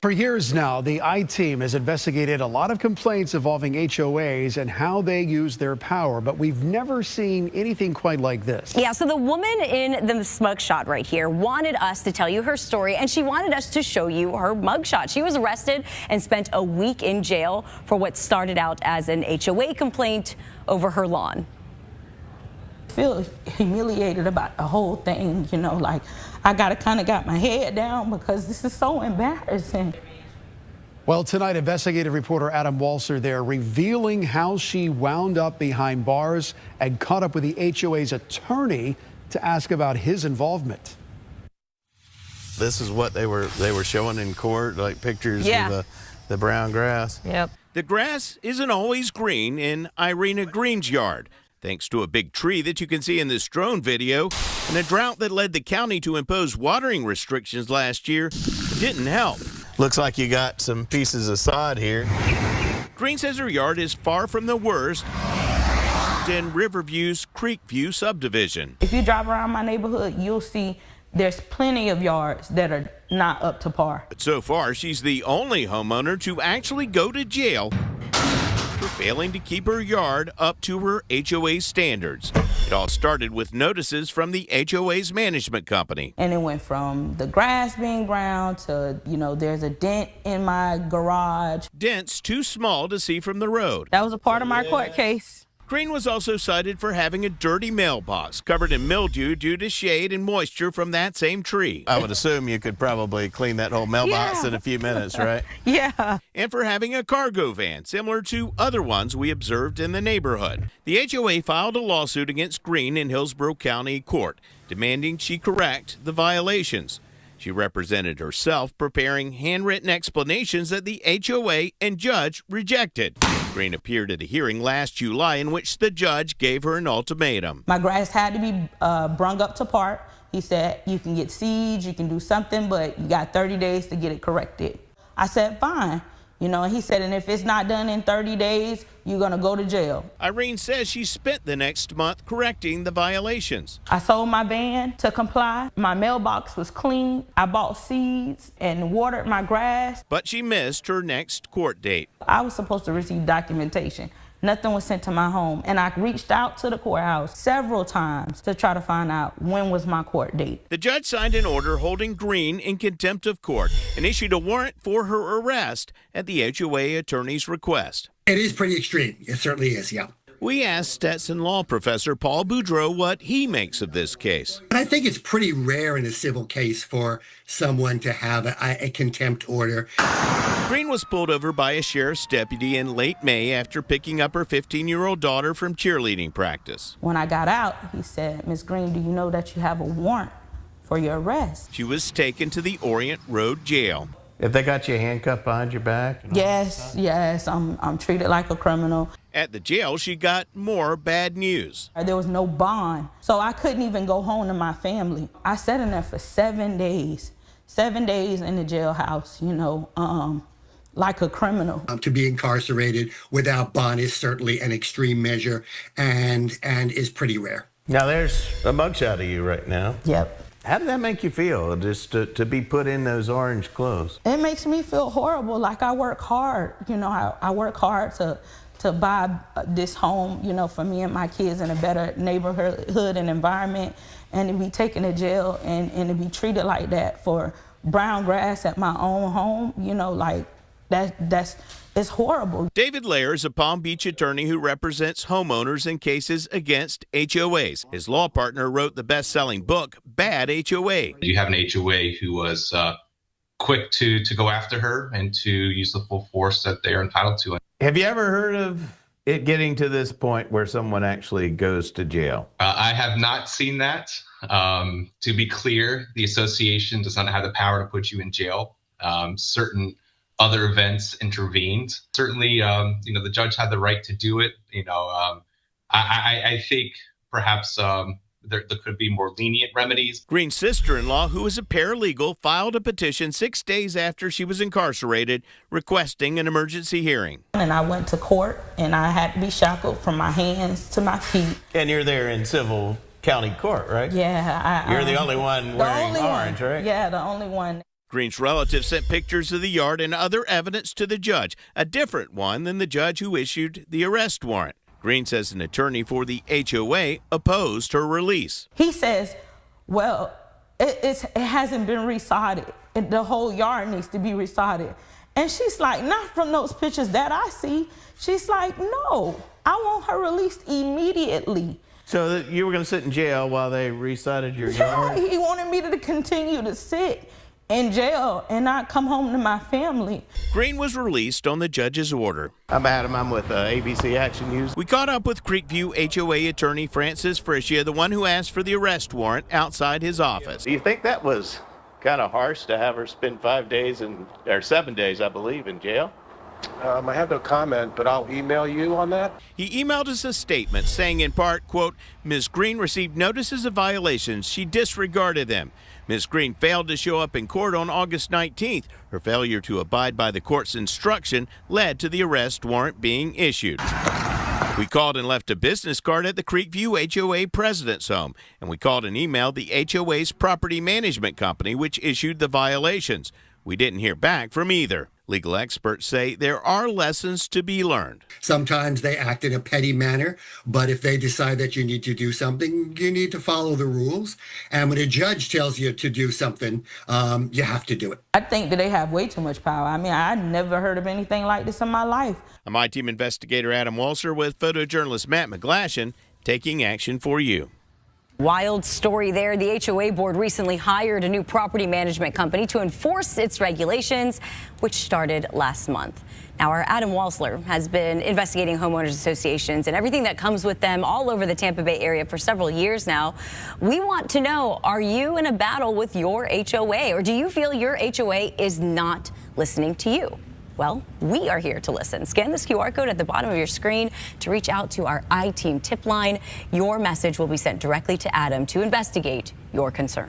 For years now, the I-Team has investigated a lot of complaints involving HOAs and how they use their power, but we've never seen anything quite like this. Yeah, so the woman in the mugshot right here wanted us to tell you her story, and she wanted us to show you her mugshot. She was arrested and spent a week in jail for what started out as an HOA complaint over her lawn. I feel humiliated about the whole thing, you know, like I kind of got my head down because this is so embarrassing. Well, tonight, investigative reporter Adam Walser there revealing how she wound up behind bars and caught up with the HOA's attorney to ask about his involvement. This is what they were showing in court, like pictures of the brown grass. Yep. The grass isn't always green in Irina Green's yard, thanks to a big tree that you can see in this drone video, and a drought that led the county to impose watering restrictions last year didn't help. Looks like you got some pieces of sod here. Green says her yard is far from the worst in Riverview's Creekview subdivision. If you drive around my neighborhood, you'll see there's plenty of yards that are not up to par. But so far, she's the only homeowner to actually go to jail for failing to keep her yard up to her HOA standards. It all started with notices from the HOA's management company. And it went from the grass being brown to, you know, there's a dent in my garage. Dents too small to see from the road. That was a part of my court case. Green was also cited for having a dirty mailbox covered in mildew due to shade and moisture from that same tree. I would assume you could probably clean that whole mailbox in a few minutes, right? Yeah. And for having a cargo van similar to other ones we observed in the neighborhood. The HOA filed a lawsuit against Green in Hillsborough County Court, demanding she correct the violations. She represented herself, preparing handwritten explanations that the HOA and judge rejected. Green appeared at a hearing last July in which the judge gave her an ultimatum. My grass had to be brung up to par. He said, you can get seeds, you can do something, but you got 30 days to get it corrected. I said, fine. You know, and he said, and if it's not done in 30 days, you're going to go to jail. Irene says she spent the next month correcting the violations. I sold my van to comply. My mailbox was clean. I bought seeds and watered my grass. But she missed her next court date. I was supposed to receive documentation. Nothing was sent to my home. And I reached out to the courthouse several times to try to find out when was my court date. The judge signed an order holding Green in contempt of court and issued a warrant for her arrest at the HOA attorney's request. It is pretty extreme. It certainly is, yeah. We asked Stetson law professor Paul Boudreau what he makes of this case. I think it's pretty rare in a civil case for someone to have a contempt order. Green was pulled over by a sheriff's deputy in late May after picking up her 15-year-old daughter from cheerleading practice. When I got out, he said, Ms. Green, do you know that you have a warrant for your arrest? She was taken to the Orient Road Jail. If they got you handcuffed behind your back? Yes, I'm treated like a criminal. At the jail, she got more bad news. There was no bond, so I couldn't even go home to my family. I sat in there for 7 days. 7 days in the jailhouse, you know, like a criminal. To be incarcerated without bond is certainly an extreme measure and is pretty rare. Now, there's a mugshot of you right now. Yep. How did that make you feel, just to be put in those orange clothes? It makes me feel horrible. Like I work hard, you know, I work hard to buy this home, you know, for me and my kids in a better neighborhood and environment, and to be taken to jail and to be treated like that for brown grass at my own home, you know, like it's horrible. David Lair is a Palm Beach attorney who represents homeowners in cases against HOAs. His law partner wrote the best-selling book, Bad HOA. You have an HOA who was quick to go after her and to use the full force that they're entitled to. Have you ever heard of it getting to this point where someone actually goes to jail? I have not seen that. To be clear, the association does not have the power to put you in jail. Certain other events intervened. Certainly, you know, the judge had the right to do it. You know, I think perhaps there could be more lenient remedies. Green's sister-in-law, who is a paralegal, filed a petition 6 days after she was incarcerated, requesting an emergency hearing. And I went to court, and I had to be shackled from my hands to my feet. And you're there in civil county court, right? Yeah. You're the only one wearing orange, right? Yeah, the only one. Green's relatives sent pictures of the yard and other evidence to the judge, a different one than the judge who issued the arrest warrant. Green says an attorney for the HOA opposed her release. He says, well, it hasn't been resodded. The whole yard needs to be resodded. And she's like, not from those pictures that I see. She's like, no, I want her released immediately. So you were going to sit in jail while they resodded your yard? He wanted me to continue to sit in jail and not come home to my family. Green was released on the judge's order. I'm Adam. I'm with ABC Action News. We caught up with Creekview HOA attorney Francis Frischia, the one who asked for the arrest warrant, outside his office. Do you think that was kind of harsh to have her spend 5 days or 7 days, I believe, in jail? I have no comment, but I'll email you on that. He emailed us a statement saying in part, quote, Ms. Green received notices of violations. She disregarded them. Ms. Green failed to show up in court on August 19th. Her failure to abide by the court's instruction led to the arrest warrant being issued. We called and left a business card at the Creekview HOA president's home, and we called and emailed the HOA's property management company, which issued the violations. We didn't hear back from either. Legal experts say there are lessons to be learned. Sometimes they act in a petty manner, but if they decide that you need to do something, you need to follow the rules. And when a judge tells you to do something, you have to do it. I think that they have way too much power. I mean, I never heard of anything like this in my life. I'm I-Team investigator Adam Walser with photojournalist Matt McGlashan, taking action for you. Wild story there. The HOA board recently hired a new property management company to enforce its regulations, which started last month. Now, our Adam Walsler has been investigating homeowners associations and everything that comes with them all over the Tampa Bay area for several years now. We want to know, are you in a battle with your HOA, or do you feel your HOA is not listening to you? Well, we are here to listen. Scan this QR code at the bottom of your screen to reach out to our I-Team tip line. Your message will be sent directly to Adam to investigate your concern.